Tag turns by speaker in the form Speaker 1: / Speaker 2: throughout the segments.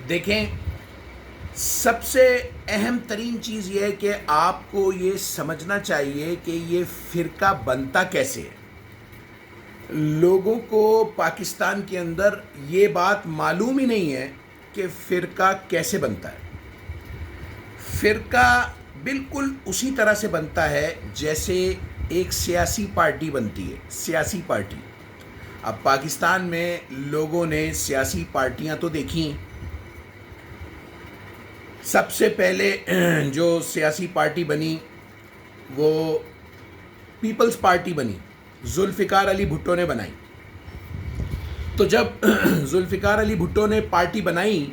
Speaker 1: دیکھیں، سب سے اہم ترین چیز یہ ہے کہ آپ کو یہ سمجھنا چاہیے کہ یہ فرقہ بنتا کیسے ہے۔ لوگوں کو پاکستان کے اندر یہ بات معلوم ہی نہیں ہے کہ فرقہ کیسے بنتا ہے۔ فرقہ بالکل اسی طرح سے بنتا ہے جیسے ایک سیاسی پارٹی بنتی ہے۔ سیاسی پارٹی، اب پاکستان میں لوگوں نے سیاسی پارٹیاں تو دیکھیں۔ سب سے پہلے جو سیاسی پارٹی بنی وہ پیپلز پارٹی بنی، ذوالفقار علی بھٹو نے بنائی۔ تو جب ذوالفقار علی بھٹو نے پارٹی بنائی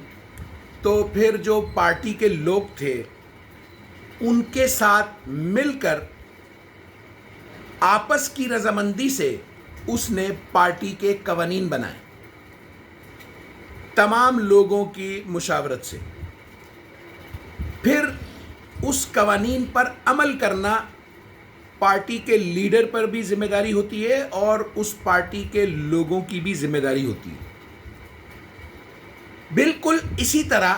Speaker 1: تو پھر جو پارٹی کے لوگ تھے ان کے ساتھ مل کر آپس کی رضامندی سے اس نے پارٹی کے قوانین بنائے، تمام لوگوں کی مشاورت سے۔ پھر اس قوانین پر عمل کرنا پارٹی کے لیڈر پر بھی ذمہ داری ہوتی ہے اور اس پارٹی کے لوگوں کی بھی ذمہ داری ہوتی ہے۔ بالکل اسی طرح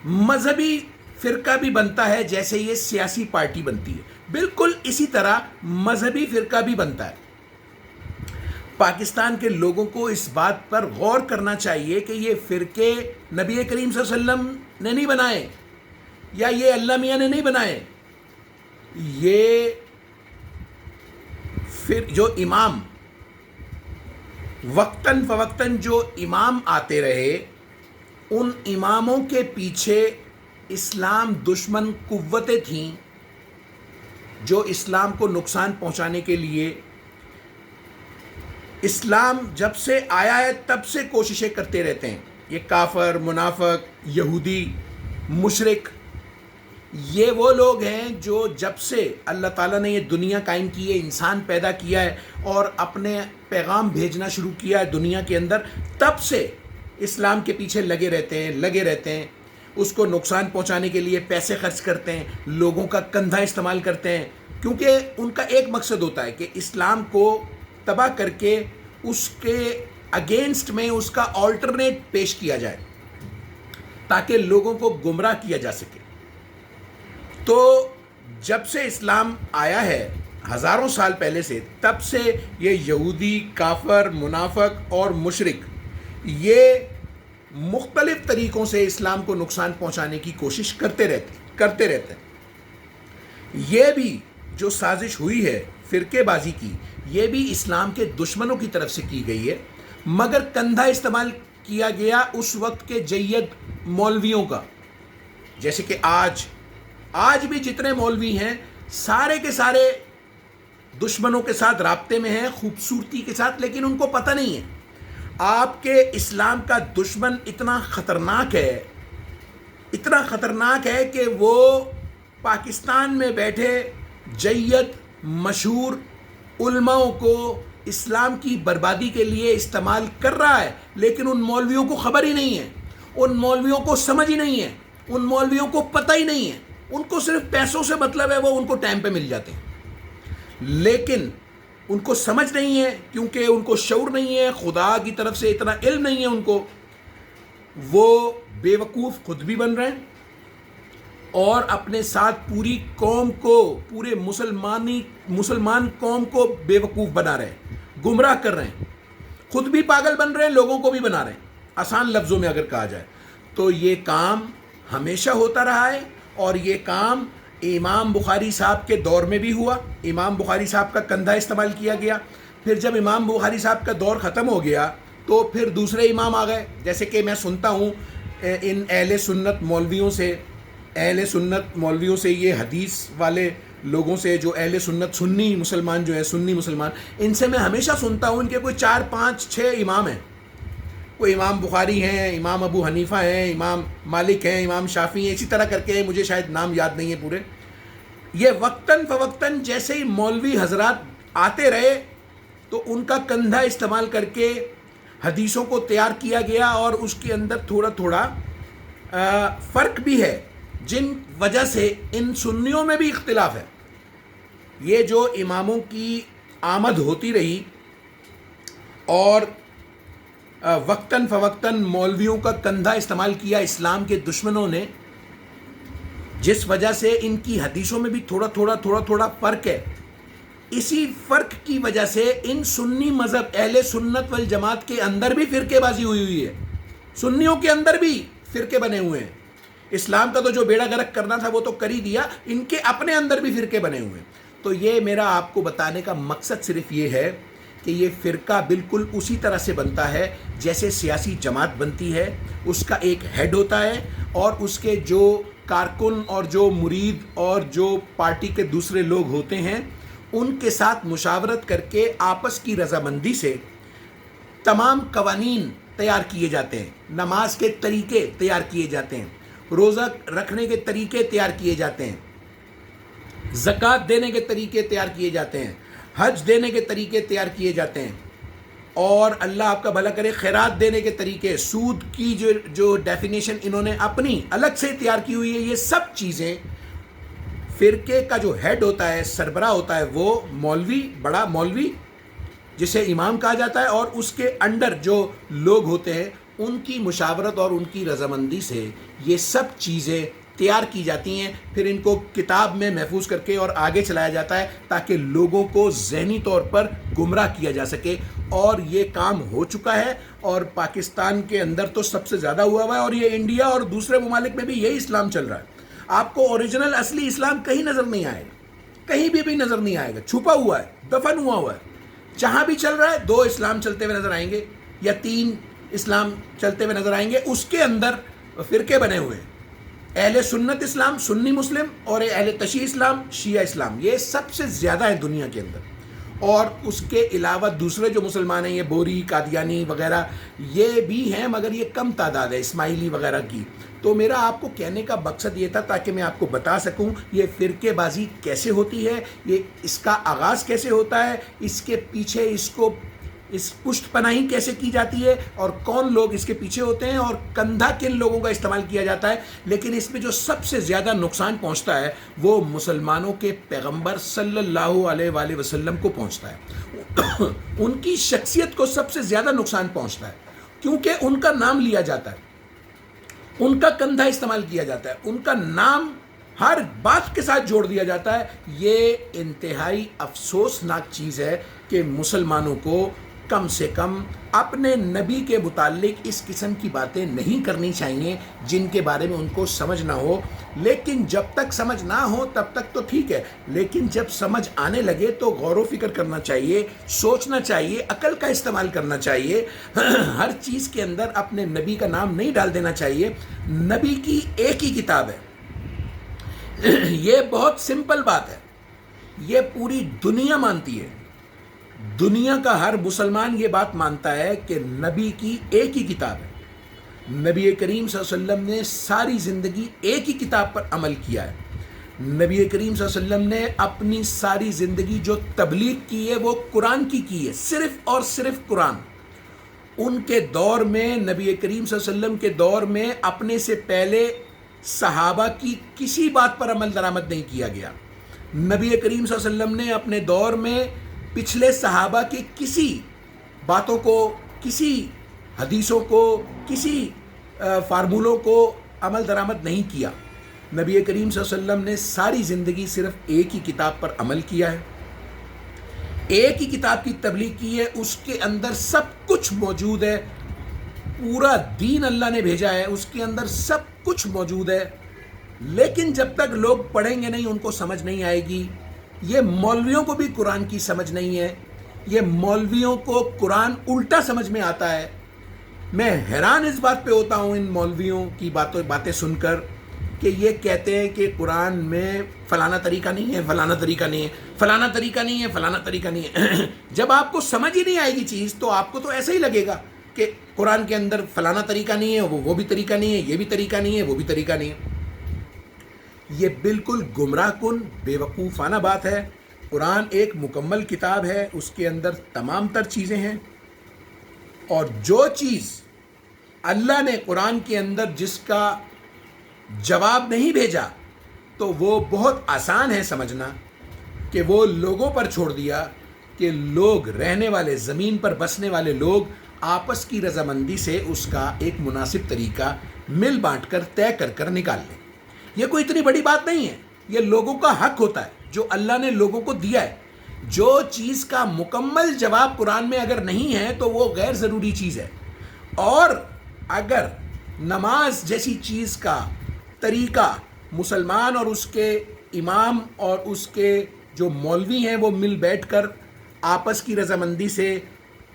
Speaker 1: مذہبی فرقہ بھی بنتا ہے جیسے یہ سیاسی پارٹی بنتی ہے، بالکل اسی طرح مذہبی فرقہ بھی بنتا ہے۔ پاکستان کے لوگوں کو اس بات پر غور کرنا چاہیے کہ یہ فرقے نبی کریم صلی اللہ علیہ وسلم نے نہیں بنائے یا یہ اللہ میاں نے نہیں بنائے۔ یہ پھر جو امام وقتاً فوقتاً جو امام آتے رہے، ان اماموں کے پیچھے اسلام دشمن قوتیں تھیں جو اسلام کو نقصان پہنچانے کے لیے، اسلام جب سے آیا ہے تب سے کوششیں کرتے رہتے ہیں۔ یہ کافر، منافق، یہودی، مشرک، یہ وہ لوگ ہیں جو جب سے اللہ تعالیٰ نے یہ دنیا قائم کی ہے، انسان پیدا کیا ہے اور اپنے پیغام بھیجنا شروع کیا ہے دنیا کے اندر، تب سے اسلام کے پیچھے لگے رہتے ہیں، اس کو نقصان پہنچانے کے لیے پیسے خرچ کرتے ہیں، لوگوں کا کندھا استعمال کرتے ہیں، کیونکہ ان کا ایک مقصد ہوتا ہے کہ اسلام کو تباہ کر کے اس کے اگینسٹ میں اس کا آلٹرنیٹ پیش کیا جائے تاکہ لوگوں کو گمراہ کیا جا سکے۔ تو جب سے اسلام آیا ہے ہزاروں سال پہلے سے، تب سے یہ یہودی، کافر، منافق اور مشرک یہ مختلف طریقوں سے اسلام کو نقصان پہنچانے کی کوشش کرتے رہتے ہیں۔ یہ بھی جو سازش ہوئی ہے فرقے بازی کی، یہ بھی اسلام کے دشمنوں کی طرف سے کی گئی ہے، مگر کندھا استعمال کیا گیا اس وقت کے جید مولویوں کا۔ جیسے کہ آج بھی جتنے مولوی ہیں سارے کے سارے دشمنوں کے ساتھ رابطے میں ہیں، خوبصورتی کے ساتھ، لیکن ان کو پتہ نہیں ہے آپ کے اسلام کا دشمن اتنا خطرناک ہے کہ وہ پاکستان میں بیٹھے جید مشہور علماءوں کو اسلام کی بربادی کے لیے استعمال کر رہا ہے، لیکن ان مولویوں کو خبر ہی نہیں ہے، ان مولویوں کو سمجھ ہی نہیں ہے، ان مولویوں کو پتہ ہی نہیں ہے، ان کو صرف پیسوں سے مطلب ہے، وہ ان کو ٹائم پہ مل جاتے ہیں، لیکن ان کو سمجھ نہیں ہے کیونکہ ان کو شعور نہیں ہے، خدا کی طرف سے اتنا علم نہیں ہے ان کو، وہ بے وقوف خود بھی بن رہے ہیں اور اپنے ساتھ پوری قوم کو، پورے مسلمان قوم کو بے وقوف بنا رہے ہیں، گمراہ کر رہے ہیں، خود بھی پاگل بن رہے ہیں، لوگوں کو بھی بنا رہے ہیں، آسان لفظوں میں اگر کہا جائے تو۔ یہ کام ہمیشہ ہوتا رہا ہے اور یہ کام امام بخاری صاحب کے دور میں بھی ہوا، امام بخاری صاحب کا کندھا استعمال کیا گیا۔ پھر جب امام بخاری صاحب کا دور ختم ہو گیا تو پھر دوسرے امام آ گئے، جیسے کہ میں سنتا ہوں ان اہل سنت مولویوں سے، یہ حدیث والے لوگوں سے، جو اہل سنت سنی مسلمان، ان سے میں ہمیشہ سنتا ہوں ان کے کوئی 4 5 6 امام ہیں، کوئی امام بخاری ہیں، امام ابو حنیفہ ہیں، امام مالک ہیں، امام شافعی ہیں، اسی طرح کر کے مجھے شاید نام یاد نہیں ہے پورے۔ یہ وقتاً فوقتاً جیسے ہی مولوی حضرات آتے رہے تو ان کا کندھا استعمال کر کے حدیثوں کو تیار کیا گیا، اور اس کے اندر تھوڑا فرق بھی ہے جن وجہ سے ان سنیوں میں بھی اختلاف ہے۔ یہ جو اماموں کی آمد ہوتی رہی اور وقتاً فوقتاً مولویوں کا کندھا استعمال کیا اسلام کے دشمنوں نے، جس وجہ سے ان کی حدیثوں میں بھی تھوڑا فرق ہے. اسی فرق کی وجہ سے ان سنی مذہب اہل سنت والجماعت کے اندر بھی فرقے بازی ہوئی ہے. سنیوں کے اندر بھی فرقے بنے ہوئے ہیں. اسلام کا تو جو بیڑا غرق کرنا تھا وہ تو کر ہی دیا، ان کے اپنے اندر بھی فرقے بنے ہوئے ہیں. تو یہ میرا آپ کو بتانے کا مقصد صرف یہ ہے کہ یہ فرقہ بالکل اسی طرح سے بنتا ہے جیسے سیاسی جماعت بنتی ہے. اس کا ایک ہیڈ ہوتا ہے اور اس کے جو کارکن اور جو مرید اور جو پارٹی کے دوسرے لوگ ہوتے ہیں ان کے ساتھ مشاورت کر کے آپس کی رضامندی سے تمام قوانین تیار کیے جاتے ہیں. نماز کے طریقے تیار کیے جاتے ہیں، روزہ رکھنے کے طریقے تیار کیے جاتے ہیں، زکوٰۃ دینے کے طریقے تیار کیے جاتے ہیں، حج دینے کے طریقے تیار کیے جاتے ہیں، اور اللہ آپ کا بھلا کرے خیرات دینے کے طریقے، سود کی جو ڈیفینیشن انہوں نے اپنی الگ سے تیار کی ہوئی ہے. یہ سب چیزیں فرقے کا جو ہیڈ ہوتا ہے، سربراہ ہوتا ہے، وہ مولوی، بڑا مولوی جسے امام کہا جاتا ہے، اور اس کے انڈر جو لوگ ہوتے ہیں ان کی مشاورت اور ان کی رضامندی سے یہ سب چیزیں تیار کی جاتی ہیں. پھر ان کو کتاب میں محفوظ کر کے اور آگے چلایا جاتا ہے تاکہ لوگوں کو ذہنی طور پر گمراہ کیا جا سکے. اور یہ کام ہو چکا ہے، اور پاکستان کے اندر تو سب سے زیادہ ہوا ہے، اور یہ انڈیا اور دوسرے ممالک میں بھی یہی اسلام چل رہا ہے. آپ کو اوریجنل اصلی اسلام کہیں نظر نہیں آئے گا، کہیں بھی نظر نہیں آئے گا، چھپا ہوا ہے، دفن ہوا ہے. جہاں بھی چل رہا ہے 2 اسلام چلتے ہوئے نظر آئیں گے یا 3 اسلام چلتے ہوئے نظر آئیں گے. اس کے اندر فرقے بنے ہوئے ہیں، اہل سنت اسلام سنی مسلم اور اہل تشیع اسلام شیعہ اسلام. یہ سب سے زیادہ ہے دنیا کے اندر. اور اس کے علاوہ دوسرے جو مسلمان ہیں، یہ بوری، قادیانی وغیرہ، یہ بھی ہیں مگر یہ کم تعداد ہے، اسماعیلی وغیرہ کی. تو میرا آپ کو کہنے کا مقصد یہ تھا تاکہ میں آپ کو بتا سکوں یہ فرقے بازی کیسے ہوتی ہے، یہ اس کا آغاز کیسے ہوتا ہے، اس کے پیچھے اس پشت پناہی کیسے کی جاتی ہے، اور کون لوگ اس کے پیچھے ہوتے ہیں، اور کندھا کن لوگوں کا استعمال کیا جاتا ہے. لیکن اس میں جو سب سے زیادہ نقصان پہنچتا ہے وہ مسلمانوں کے پیغمبر صلی اللہ علیہ وآلہ وسلم کو پہنچتا ہے. ان کی شخصیت کو سب سے زیادہ نقصان پہنچتا ہے، کیونکہ ان کا نام لیا جاتا ہے، ان کا کندھا استعمال کیا جاتا ہے، ان کا نام ہر بات کے ساتھ جوڑ دیا جاتا ہے. یہ انتہائی افسوسناک چیز ہے کہ مسلمانوں کو کم سے کم اپنے نبی کے متعلق اس قسم کی باتیں نہیں کرنی چاہیے جن کے بارے میں ان کو سمجھ نہ ہو. لیکن جب تک سمجھ نہ ہو تب تک تو ٹھیک ہے، لیکن جب سمجھ آنے لگے تو غور و فکر کرنا چاہیے، سوچنا چاہیے، عقل کا استعمال کرنا چاہیے. ہر چیز کے اندر اپنے نبی کا نام نہیں ڈال دینا چاہیے. نبی کی ایک ہی کتاب ہے، یہ بہت سمپل بات ہے، یہ پوری دنیا مانتی ہے. دنیا کا ہر مسلمان یہ بات مانتا ہے کہ نبی کی ایک ہی کتاب ہے. نبی کریم صلی اللہ علیہ وسلم نے ساری زندگی ایک ہی کتاب پر عمل کیا ہے. نبی کریم صلی اللہ علیہ وسلم نے اپنی ساری زندگی جو تبلیغ کی ہے وہ قرآن کی ہے، صرف اور صرف قرآن. ان کے دور میں، نبی کریم صلی اللہ علیہ وسلم کے دور میں اپنے سے پہلے صحابہ کی کسی بات پر عمل درآمد نہیں کیا گیا. نبی کریم صلی اللہ علیہ وسلم نے اپنے دور میں پچھلے صحابہ کی کسی باتوں کو، کسی حدیثوں کو، کسی فارمولوں کو عمل درآمد نہیں کیا. نبی کریم صلی اللہ علیہ وسلم نے ساری زندگی صرف ایک ہی کتاب پر عمل کیا ہے، ایک ہی کتاب کی تبلیغ کی ہے. اس کے اندر سب کچھ موجود ہے، پورا دین اللہ نے بھیجا ہے، اس کے اندر سب کچھ موجود ہے. لیکن جب تک لوگ پڑھیں گے نہیں ان کو سمجھ نہیں آئے گی. یہ مولویوں کو بھی قرآن کی سمجھ نہیں ہے، یہ مولویوں کو قرآن الٹا سمجھ میں آتا ہے. میں حیران اس بات پہ ہوتا ہوں ان مولویوں کی باتیں سن کر کہ یہ کہتے ہیں کہ قرآن میں فلانا طریقہ نہیں ہے، فلانا طریقہ نہیں ہے، فلانا طریقہ نہیں ہے، فلانا طریقہ نہیں ہے. جب آپ کو سمجھ ہی نہیں آئے گی چیز تو آپ کو تو ایسا ہی لگے گا کہ قرآن کے اندر فلانا طریقہ نہیں ہے، وہ بھی طریقہ نہیں ہے، یہ بھی طریقہ نہیں ہے، وہ بھی طریقہ نہیں ہے. یہ بالکل گمراہ کن بیوقوفانہ بات ہے. قرآن ایک مکمل کتاب ہے، اس کے اندر تمام تر چیزیں ہیں، اور جو چیز اللہ نے قرآن کے اندر جس کا جواب نہیں بھیجا تو وہ بہت آسان ہے سمجھنا کہ وہ لوگوں پر چھوڑ دیا کہ لوگ رہنے والے، زمین پر بسنے والے لوگ آپس کی رضامندی سے اس کا ایک مناسب طریقہ مل بانٹ کر طے کر کر نکال لیں. یہ کوئی اتنی بڑی بات نہیں ہے. یہ لوگوں کا حق ہوتا ہے جو اللہ نے لوگوں کو دیا ہے. جو چیز کا مکمل جواب قرآن میں اگر نہیں ہے تو وہ غیر ضروری چیز ہے. اور اگر نماز جیسی چیز کا طریقہ مسلمان اور اس کے امام اور اس کے جو مولوی ہیں وہ مل بیٹھ کر آپس کی رضامندی سے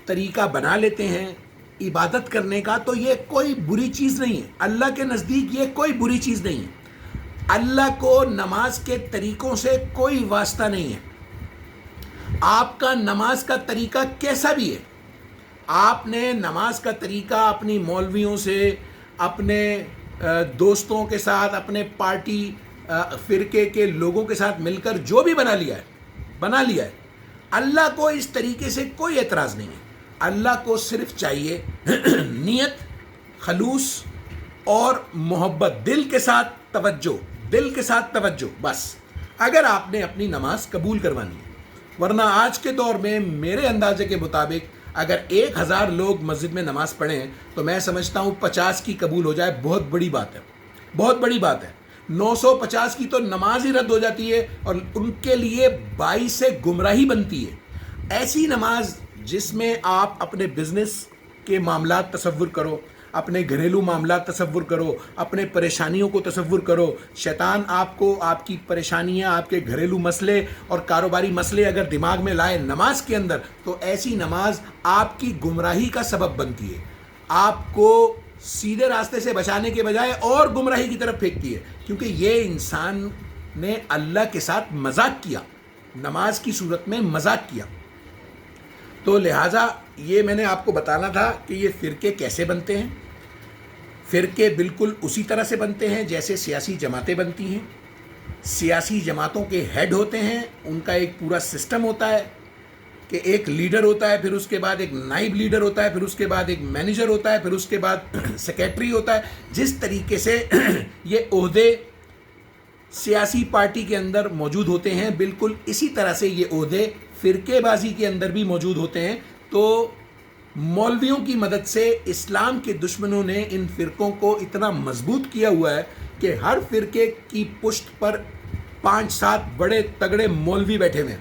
Speaker 1: طریقہ بنا لیتے ہیں عبادت کرنے کا، تو یہ کوئی بری چیز نہیں ہے. اللہ کے نزدیک یہ کوئی بری چیز نہیں ہے. اللہ کو نماز کے طریقوں سے کوئی واسطہ نہیں ہے. آپ کا نماز کا طریقہ کیسا بھی ہے، آپ نے نماز کا طریقہ اپنی مولویوں سے، اپنے دوستوں کے ساتھ، اپنے پارٹی فرقے کے لوگوں کے ساتھ مل کر جو بھی بنا لیا ہے. اللہ کو اس طریقے سے کوئی اعتراض نہیں ہے. اللہ کو صرف چاہیے نیت، خلوص اور محبت، دل کے ساتھ توجہ، بس. اگر آپ نے اپنی نماز قبول کروانی ہے. ورنہ آج کے دور میں میرے اندازے کے مطابق اگر 1000 لوگ مسجد میں نماز پڑھیں تو میں سمجھتا ہوں 50 کی قبول ہو جائے بہت بڑی بات ہے. 950 کی تو نماز ہی رد ہو جاتی ہے اور ان کے لیے باعث گمراہی بنتی ہے. ایسی نماز جس میں آپ اپنے بزنس کے معاملات تصور کرو، اپنے گھریلو معاملات تصور کرو، اپنے پریشانیوں کو تصور کرو. شیطان آپ کو آپ کی پریشانیاں، آپ کے گھریلو مسئلے اور کاروباری مسئلے اگر دماغ میں لائے نماز کے اندر، تو ایسی نماز آپ کی گمراہی کا سبب بنتی ہے. آپ کو سیدھے راستے سے بچانے کے بجائے اور گمراہی کی طرف پھینکتی ہے، کیونکہ یہ انسان نے اللہ کے ساتھ مذاق کیا، نماز کی صورت میں مذاق کیا. تو لہٰذا یہ میں نے آپ کو بتانا تھا کہ یہ فرقے کیسے بنتے ہیں. فرقے بالکل اسی طرح سے بنتے ہیں جیسے سیاسی جماعتیں بنتی ہیں. سیاسی جماعتوں کے ہیڈ ہوتے ہیں، ان کا ایک پورا سسٹم ہوتا ہے کہ ایک لیڈر ہوتا ہے، پھر اس کے بعد ایک نائب لیڈر ہوتا ہے، پھر اس کے بعد ایک مینیجر ہوتا ہے، پھر اس کے بعد سیکریٹری ہوتا ہے. جس طریقے سے یہ عہدے سیاسی پارٹی کے اندر موجود ہوتے ہیں، بالکل اسی طرح سے یہ عہدے فرقے بازی کے اندر بھی موجود ہوتے ہیں. تو مولویوں کی مدد سے اسلام کے دشمنوں نے ان فرقوں کو اتنا مضبوط کیا ہوا ہے کہ ہر فرقے کی پشت پر 5-7 بڑے تگڑے مولوی بیٹھے ہوئے ہیں.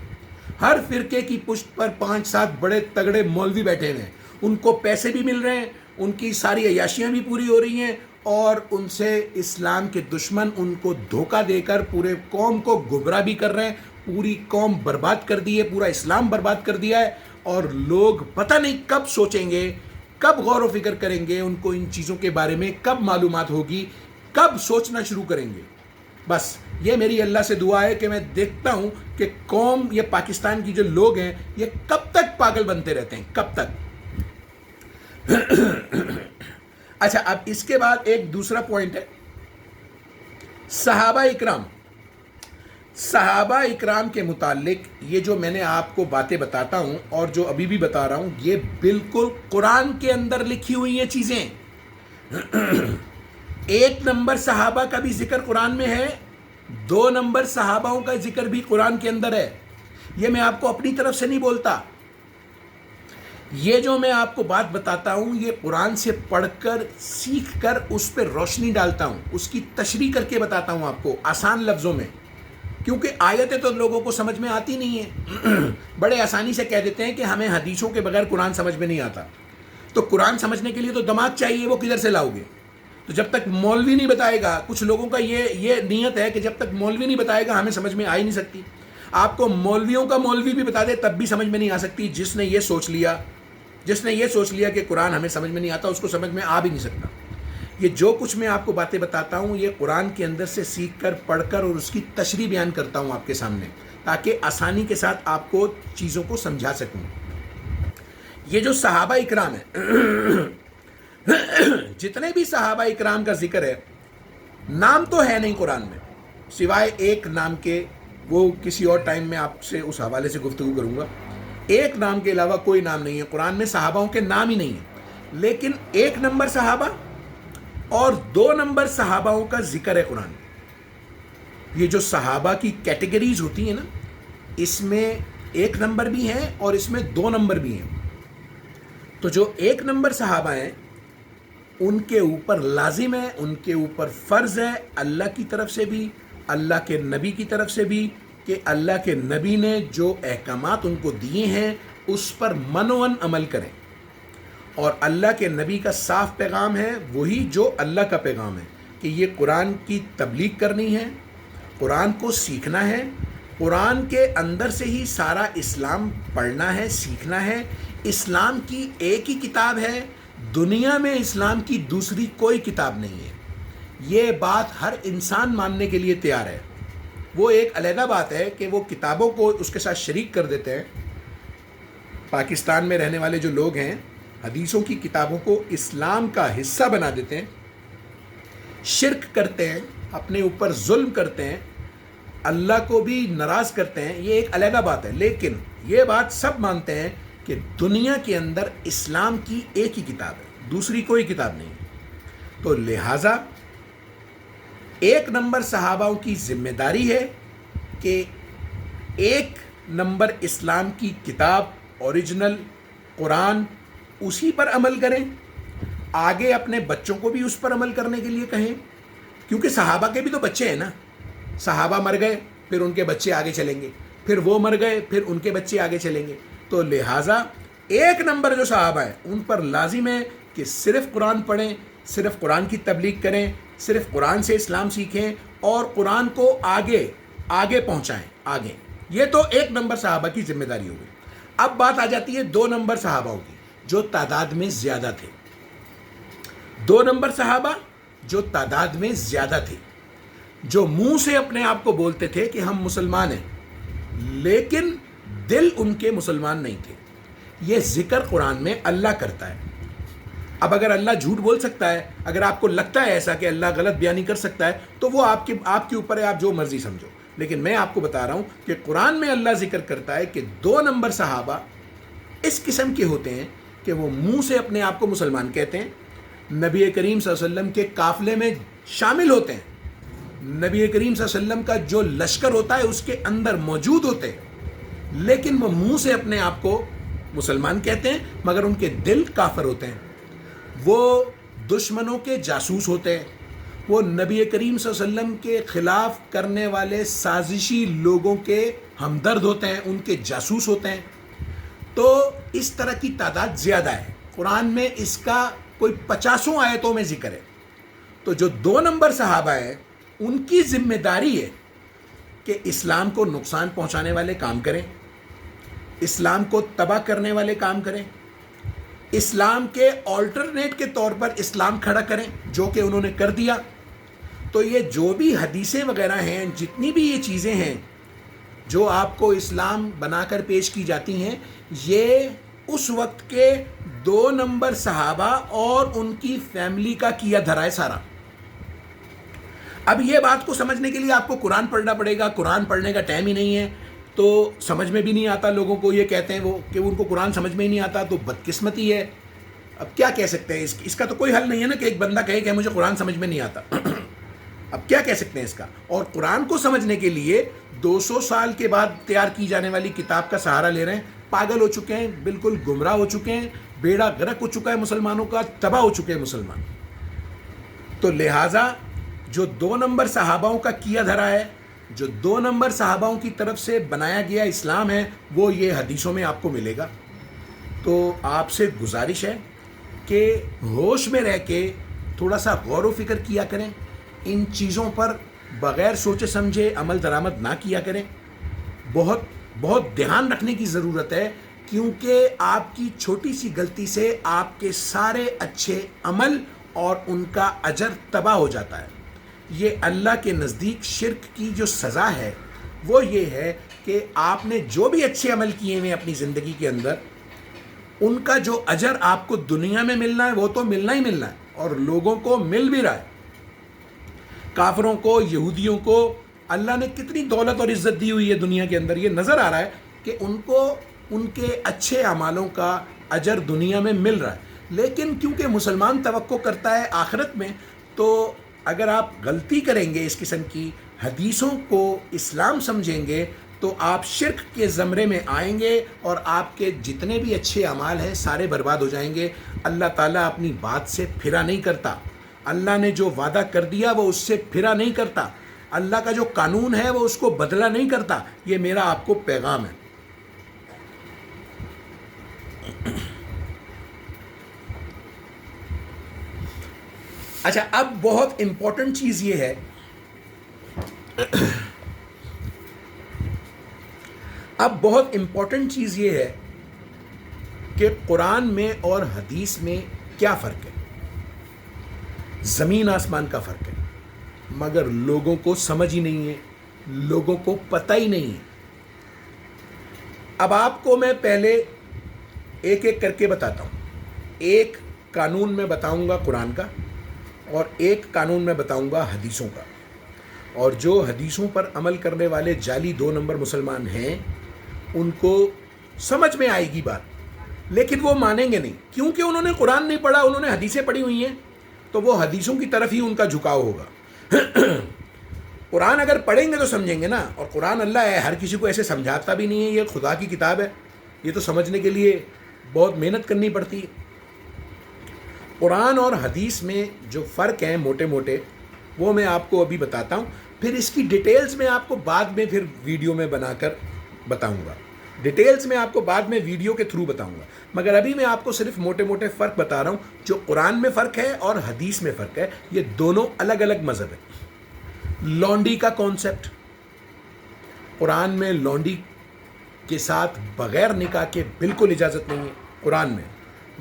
Speaker 1: ہر فرقے کی پشت پر 5-7 بڑے تگڑے مولوی بیٹھے ہوئے ہیں. ان کو پیسے بھی مل رہے ہیں، ان کی ساری عیاشیاں بھی پوری ہو رہی ہیں، اور ان سے اسلام کے دشمن ان کو دھوکہ دے کر پورے قوم کو گمراہ بھی کر رہے ہیں. پوری قوم برباد کر دی ہے، پورا اسلام برباد کر دیا ہے. اور لوگ پتہ نہیں کب سوچیں گے، کب غور و فکر کریں گے، ان کو ان چیزوں کے بارے میں کب معلومات ہوگی، کب سوچنا شروع کریں گے. بس یہ میری اللہ سے دعا ہے کہ میں دیکھتا ہوں کہ قوم، یہ پاکستان کی جو لوگ ہیں، یہ کب تک پاگل بنتے رہتے ہیں، کب تک. اچھا، اب اس کے بعد ایک دوسرا پوائنٹ ہے صحابہ اکرام کے متعلق. یہ جو میں نے آپ کو باتیں بتاتا ہوں اور جو ابھی بھی بتا رہا ہوں، یہ بالکل قرآن کے اندر لکھی ہوئی ہیں چیزیں. 1 نمبر صحابہ کا بھی ذکر قرآن میں ہے، 2 نمبر صحابہوں کا ذکر بھی قرآن کے اندر ہے. یہ میں آپ کو اپنی طرف سے نہیں بولتا، یہ جو میں آپ کو بات بتاتا ہوں یہ قرآن سے پڑھ کر، سیکھ کر اس پہ روشنی ڈالتا ہوں، اس کی تشریح کر کے بتاتا ہوں آپ کو آسان لفظوں میں. کیونکہ آیتیں تو لوگوں کو سمجھ میں آتی نہیں ہیں. بڑے آسانی سے کہہ دیتے ہیں کہ ہمیں حدیثوں کے بغیر قرآن سمجھ میں نہیں آتا. تو قرآن سمجھنے کے لیے تو دماغ چاہیے، وہ کدھر سے لاؤ گے؟ تو جب تک مولوی نہیں بتائے گا، کچھ لوگوں کا یہ نیت ہے کہ جب تک مولوی نہیں بتائے گا ہمیں سمجھ میں آ ہی نہیں سکتی. آپ کو مولویوں کا مولوی بھی بتا دے تب بھی سمجھ میں نہیں آ سکتی. جس نے یہ سوچ لیا کہ قرآن ہمیں سمجھ میں نہیں آتا، اس کو سمجھ میں آ بھی نہیں سکتا. یہ جو کچھ میں آپ کو باتیں بتاتا ہوں یہ قرآن کے اندر سے سیکھ کر، پڑھ کر اور اس کی تشریح بیان کرتا ہوں آپ کے سامنے، تاکہ آسانی کے ساتھ آپ کو چیزوں کو سمجھا سکوں. یہ جو صحابہ اکرام ہیں، جتنے بھی صحابہ اکرام کا ذکر ہے، نام تو ہے نہیں قرآن میں سوائے ایک نام کے. وہ کسی اور ٹائم میں آپ سے اس حوالے سے گفتگو کروں گا. ایک نام کے علاوہ کوئی نام نہیں ہے قرآن میں، صحابہوں کے نام ہی نہیں ہے. لیکن 1 نمبر صحابہ اور 2 نمبر صحابہوں کا ذکر ہے قرآن. یہ جو صحابہ کی کیٹیگریز ہوتی ہیں نا، اس میں 1 نمبر بھی ہیں اور اس میں 2 نمبر بھی ہیں. تو جو ایک نمبر صحابہ ہیں ان کے اوپر لازم ہے، ان کے اوپر فرض ہے اللہ کی طرف سے بھی، اللہ کے نبی کی طرف سے بھی، کہ اللہ کے نبی نے جو احکامات ان کو دیے ہیں اس پر منوً عمل کریں. اور اللہ کے نبی کا صاف پیغام ہے وہی جو اللہ کا پیغام ہے، کہ یہ قرآن کی تبلیغ کرنی ہے، قرآن کو سیکھنا ہے، قرآن کے اندر سے ہی سارا اسلام پڑھنا ہے، سیکھنا ہے. اسلام کی ایک ہی کتاب ہے، دنیا میں اسلام کی دوسری کوئی کتاب نہیں ہے. یہ بات ہر انسان ماننے کے لیے تیار ہے. وہ ایک علیحدہ بات ہے کہ وہ کتابوں کو اس کے ساتھ شریک کر دیتے ہیں. پاکستان میں رہنے والے جو لوگ ہیں حدیثوں کی کتابوں کو اسلام کا حصہ بنا دیتے ہیں، شرک کرتے ہیں، اپنے اوپر ظلم کرتے ہیں، اللہ کو بھی ناراض کرتے ہیں. یہ ایک علیحدہ بات ہے. لیکن یہ بات سب مانتے ہیں کہ دنیا کے اندر اسلام کی ایک ہی کتاب ہے، دوسری کوئی کتاب نہیں. تو لہٰذا ایک نمبر صحابہ کی ذمہ داری ہے کہ ایک نمبر اسلام کی کتاب اوریجنل قرآن اسی پر عمل کریں، آگے اپنے بچوں کو بھی اس پر عمل کرنے کے لیے کہیں، کیونکہ صحابہ کے بھی تو بچے ہیں نا. صحابہ مر گئے پھر ان کے بچے آگے چلیں گے، پھر وہ مر گئے پھر ان کے بچے آگے چلیں گے. تو لہٰذا ایک نمبر جو صحابہ ہیں ان پر لازم ہے کہ صرف قرآن پڑھیں، صرف قرآن کی تبلیغ کریں، صرف قرآن سے اسلام سیکھیں اور قرآن کو آگے پہنچائیں آگے. یہ تو ایک نمبر صحابہ کی ذمہ داری ہوگی. اب بات آ جاتی ہے دو نمبر صحابہ کی جو تعداد میں زیادہ تھے. دو نمبر صحابہ جو تعداد میں زیادہ تھے، جو منہ سے اپنے آپ کو بولتے تھے کہ ہم مسلمان ہیں لیکن دل ان کے مسلمان نہیں تھے. یہ ذکر قرآن میں اللہ کرتا ہے. اب اگر اللہ جھوٹ بول سکتا ہے، اگر آپ کو لگتا ہے ایسا کہ اللہ غلط بیانی کر سکتا ہے، تو وہ آپ کے اوپر ہے، آپ جو مرضی سمجھو. لیکن میں آپ کو بتا رہا ہوں کہ قرآن میں اللہ ذکر کرتا ہے کہ دو نمبر صحابہ اس قسم کے ہوتے ہیں کہ وہ منہ سے اپنے آپ کو مسلمان کہتے ہیں، نبی کریم صلی اللہ علیہ وسلم کے قافلے میں شامل ہوتے ہیں، نبی کریم صلی اللہ علیہ وسلم کا جو لشکر ہوتا ہے اس کے اندر موجود ہوتے ہیں، لیکن وہ منہ سے اپنے آپ کو مسلمان کہتے ہیں مگر ان کے دل کافر ہوتے ہیں. وہ دشمنوں کے جاسوس ہوتے ہیں، وہ نبی کریم صلی اللہ علیہ وسلم کے خلاف کرنے والے سازشی لوگوں کے ہمدرد ہوتے ہیں، ان کے جاسوس ہوتے ہیں. تو اس طرح کی تعداد زیادہ ہے. قرآن میں اس کا کوئی 50 آیتوں میں ذکر ہے. تو جو دو نمبر صحابہ ہیں ان کی ذمہ داری ہے کہ اسلام کو نقصان پہنچانے والے کام کریں، اسلام کو تباہ کرنے والے کام کریں، اسلام کے آلٹرنیٹ کے طور پر اسلام کھڑا کریں، جو کہ انہوں نے کر دیا. تو یہ جو بھی حدیثیں وغیرہ ہیں، جتنی بھی یہ چیزیں ہیں جو آپ کو اسلام بنا کر پیش کی جاتی ہیں، یہ اس وقت کے دو نمبر صحابہ اور ان کی فیملی کا کیا دھرا ہے سارا. اب یہ بات کو سمجھنے کے لیے آپ کو قرآن پڑھنا پڑے گا. قرآن پڑھنے کا ٹائم ہی نہیں ہے تو سمجھ میں بھی نہیں آتا. لوگوں کو یہ کہتے ہیں وہ کہ ان کو قرآن سمجھ میں ہی نہیں آتا تو بدقسمتی ہے. اب کیا کہہ سکتے ہیں اس کا تو کوئی حل نہیں ہے نا کہ ایک بندہ کہے کہ مجھے قرآن سمجھ میں نہیں آتا. اب کیا کہہ سکتے ہیں اس کا؟ اور قرآن کو سمجھنے کے لیے 200 سال کے بعد تیار کی جانے والی کتاب کا سہارا لے رہے ہیں. پاگل ہو چکے ہیں، بالکل گمراہ ہو چکے ہیں، بیڑا غرق ہو چکا ہے مسلمانوں کا، تباہ ہو چکے ہیں مسلمان. تو لہٰذا جو دو نمبر صحاباؤں کا کیا دھرا ہے، جو دو نمبر صحاباؤں کی طرف سے بنایا گیا اسلام ہے، وہ یہ حدیثوں میں آپ کو ملے گا. تو آپ سے گزارش ہے کہ ہوش میں رہ کے تھوڑا سا غور و فکر کیا کریں، ان چیزوں پر بغیر سوچے سمجھے عمل درآمد نہ کیا کریں. بہت بہت دھیان رکھنے کی ضرورت ہے، کیونکہ آپ کی چھوٹی سی غلطی سے آپ کے سارے اچھے عمل اور ان کا اجر تباہ ہو جاتا ہے. یہ اللہ کے نزدیک شرک کی جو سزا ہے وہ یہ ہے کہ آپ نے جو بھی اچھے عمل کیے ہیں اپنی زندگی کے اندر، ان کا جو اجر آپ کو دنیا میں ملنا ہے وہ تو ملنا ہی ملنا ہے، اور لوگوں کو مل بھی رہا ہے. کافروں کو، یہودیوں کو اللہ نے کتنی دولت اور عزت دی ہوئی ہے دنیا کے اندر. یہ نظر آ رہا ہے کہ ان کو ان کے اچھے اعمالوں کا اجر دنیا میں مل رہا ہے. لیکن کیونکہ مسلمان توقع کرتا ہے آخرت میں، تو اگر آپ غلطی کریں گے، اس قسم کی حدیثوں کو اسلام سمجھیں گے، تو آپ شرک کے زمرے میں آئیں گے اور آپ کے جتنے بھی اچھے اعمال ہیں سارے برباد ہو جائیں گے. اللہ تعالیٰ اپنی بات سے پھرا نہیں کرتا. اللہ نے جو وعدہ کر دیا وہ اس سے پھرا نہیں کرتا. اللہ کا جو قانون ہے وہ اس کو بدلا نہیں کرتا. یہ میرا آپ کو پیغام ہے. اچھا، اب بہت امپورٹنٹ چیز یہ ہے، کہ قرآن میں اور حدیث میں کیا فرق ہے. زمین آسمان کا فرق ہے، مگر لوگوں کو سمجھ ہی نہیں ہے، لوگوں کو پتہ ہی نہیں ہے. اب آپ کو میں پہلے ایک ایک کر کے بتاتا ہوں. ایک قانون میں بتاؤں گا قرآن کا، اور ایک قانون میں بتاؤں گا حدیثوں کا. اور جو حدیثوں پر عمل کرنے والے جعلی 2 نمبر مسلمان ہیں ان کو سمجھ میں آئے گی بات، لیکن وہ مانیں گے نہیں، کیونکہ انہوں نے قرآن نہیں پڑھا، انہوں نے حدیثیں پڑھی ہوئی ہیں، تو وہ حدیثوں کی طرف ہی ان کا جھکاؤ ہوگا. قرآن اگر پڑھیں گے تو سمجھیں گے نا. اور قرآن اللہ ہے، ہر کسی کو ایسے سمجھاتا بھی نہیں ہے. یہ خدا کی کتاب ہے، یہ تو سمجھنے کے لیے بہت محنت کرنی پڑتی ہے. قرآن اور حدیث میں جو فرق ہیں موٹے موٹے، وہ میں آپ کو ابھی بتاتا ہوں. پھر اس کی ڈیٹیلز میں آپ کو بعد میں پھر ویڈیو میں بنا کر بتاؤں گا. ڈیٹیلز میں آپ کو بعد میں ویڈیو کے تھرو بتاؤں گا، مگر ابھی میں آپ کو صرف موٹے موٹے فرق بتا رہا ہوں. جو قرآن میں فرق ہے اور حدیث میں فرق ہے، یہ دونوں الگ الگ مذہب ہیں. لونڈی کا کانسیپٹ، قرآن میں لونڈی کے ساتھ بغیر نکاح کے بالکل اجازت نہیں ہے قرآن میں،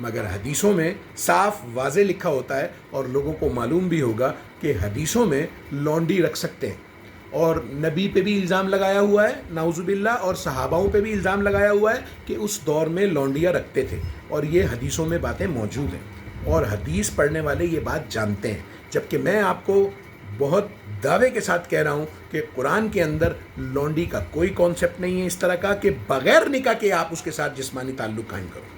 Speaker 1: مگر حدیثوں میں صاف واضح لکھا ہوتا ہے. اور لوگوں کو معلوم بھی ہوگا کہ حدیثوں میں لونڈی رکھ سکتے ہیں. اور نبی پہ بھی الزام لگایا ہوا ہے نعوذ باللہ، اور صحاباؤں پہ بھی الزام لگایا ہوا ہے کہ اس دور میں لونڈیاں رکھتے تھے. اور یہ حدیثوں میں باتیں موجود ہیں، اور حدیث پڑھنے والے یہ بات جانتے ہیں. جبکہ میں آپ کو بہت دعوے کے ساتھ کہہ رہا ہوں کہ قرآن کے اندر لونڈی کا کوئی کانسیپٹ نہیں ہے اس طرح کا کہ بغیر نکاح کے آپ اس کے ساتھ جسمانی تعلق قائم کرو.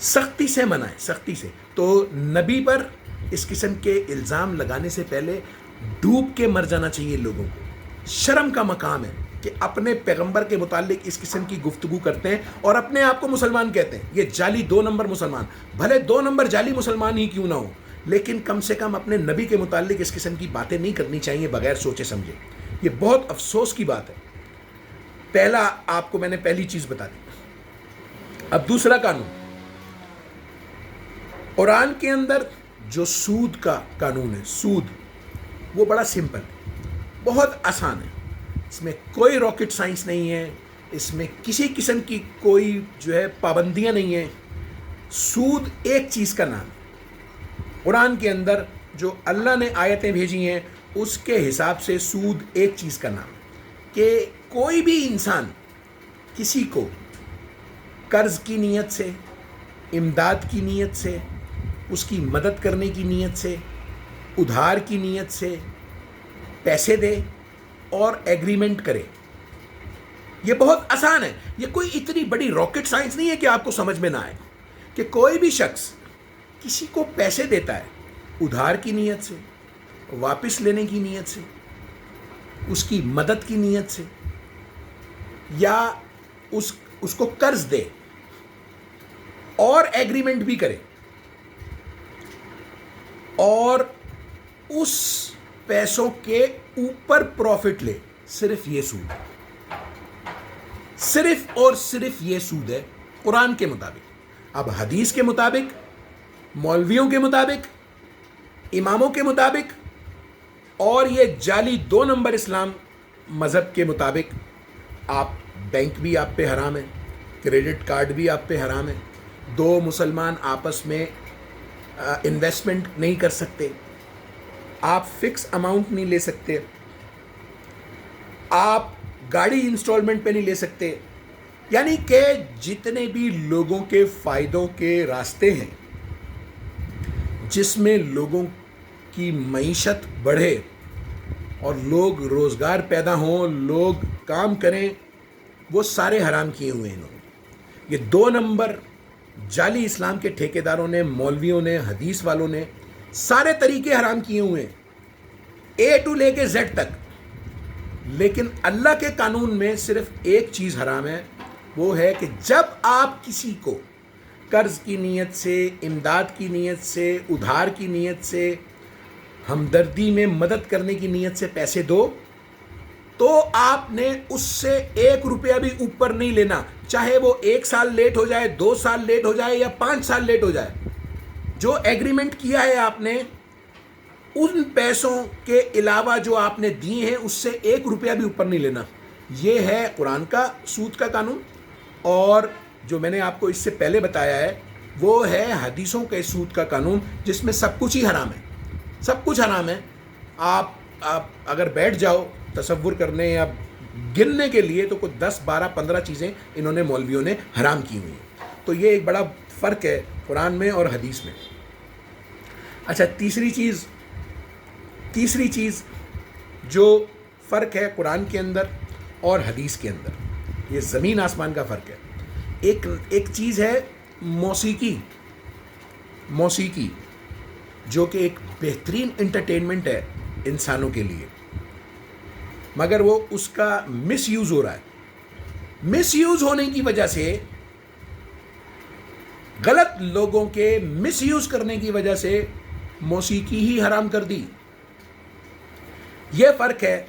Speaker 1: سختی سے منع ہے، سختی سے. تو نبی پر اس قسم کے الزام لگانے سے پہلے ڈوب کے مر جانا چاہیے لوگوں کو. شرم کا مقام ہے کہ اپنے پیغمبر کے متعلق اس قسم کی گفتگو کرتے ہیں اور اپنے آپ کو مسلمان کہتے ہیں. یہ جعلی 2 نمبر مسلمان، بھلے 2 نمبر جعلی مسلمان ہی کیوں نہ ہو، لیکن کم سے کم اپنے نبی کے متعلق اس قسم کی باتیں نہیں کرنی چاہیے بغیر سوچے سمجھے. یہ بہت افسوس کی بات ہے. پہلا آپ کو میں نے پہلی چیز بتا دی. اب دوسرا قانون، قرآن کے اندر جو سود کا قانون ہے، سود، وہ بڑا سمپل ہے، بہت آسان ہے. اس میں کوئی راکٹ سائنس نہیں ہے، اس میں کسی قسم کی کوئی جو ہے پابندیاں نہیں ہیں. سود ایک چیز کا نام ہے. قرآن کے اندر جو اللہ نے آیتیں بھیجی ہیں اس کے حساب سے سود ایک چیز کا نام ہے کہ کوئی بھی انسان کسی کو قرض کی نیت سے، امداد کی نیت سے، اس کی مدد کرنے کی نیت سے، ادھار کی نیت سے پیسے دے اور ایگریمنٹ کرے. یہ بہت آسان ہے. یہ کوئی اتنی بڑی راکٹ سائنس نہیں ہے کہ آپ کو سمجھ میں نہ آئے. کہ کوئی بھی شخص کسی کو پیسے دیتا ہے ادھار کی نیت سے، واپس لینے کی نیت سے، اس کی مدد کی نیت سے، یا اس کو قرض دے اور ایگریمنٹ بھی کرے اور اس پیسوں کے اوپر پروفٹ لے، صرف یہ سود ہے. صرف اور صرف یہ سود ہے قرآن کے مطابق. اب حدیث کے مطابق، مولویوں کے مطابق، اماموں کے مطابق، اور یہ جعلی 2 نمبر اسلام مذہب کے مطابق، آپ بینک بھی آپ پہ حرام ہے، کریڈٹ کارڈ بھی آپ پہ حرام ہے. 2 مسلمان آپس میں انویسٹمنٹ نہیں کر سکتے، آپ فکس اماؤنٹ نہیں لے سکتے، آپ گاڑی انسٹالمنٹ پہ نہیں لے سکتے. یعنی کہ جتنے بھی لوگوں کے فائدوں کے راستے ہیں جس میں لوگوں کی معیشت بڑھے اور لوگ روزگار پیدا ہوں، لوگ کام کریں، وہ سارے حرام کیے ہوئے ہیں انہوں نے. یہ 2 نمبر جعلی اسلام کے ٹھیکیداروں نے، مولویوں نے، حدیث والوں نے سارے طریقے حرام کیے ہوئے ہیں، اے ٹو لے کے زیڈ تک. لیکن اللہ کے قانون میں صرف ایک چیز حرام ہے، وہ ہے کہ جب آپ کسی کو قرض کی نیت سے، امداد کی نیت سے، ادھار کی نیت سے، ہمدردی میں مدد کرنے کی نیت سے پیسے دو، تو آپ نے اس سے 1 روپیہ بھی اوپر نہیں لینا، چاہے وہ 1 سال لیٹ ہو جائے، 2 سال لیٹ ہو جائے یا 5 سال لیٹ ہو جائے۔ جو ایگریمنٹ کیا ہے آپ نے، ان پیسوں کے علاوہ جو آپ نے دیے ہیں اس سے 1 روپیہ بھی اوپر نہیں لینا۔ یہ ہے قرآن کا سود کا قانون، اور جو میں نے آپ کو اس سے پہلے بتایا ہے وہ ہے حدیثوں کے سود کا قانون، جس میں سب کچھ ہی حرام ہے، سب کچھ حرام ہے۔ آپ اگر بیٹھ جاؤ تصور کرنے یا گننے کے لیے تو کوئی 10 12 15 چیزیں انہوں نے مولویوں نے حرام کی ہوئی ہیں۔ تو یہ ایک بڑا فرق ہے قرآن میں اور حدیث میں۔ اچھا، تیسری چیز جو فرق ہے قرآن کے اندر اور حدیث کے اندر، یہ زمین آسمان کا فرق ہے۔ ایک چیز ہے موسیقی جو کہ ایک بہترین انٹرٹینمنٹ ہے انسانوں کے لیے، مگر وہ اس کا مس یوز ہو رہا ہے۔ مس یوز ہونے کی وجہ سے، غلط لوگوں کے مس یوز کرنے کی وجہ سے موسیقی ہی حرام کر دی۔ یہ فرق ہے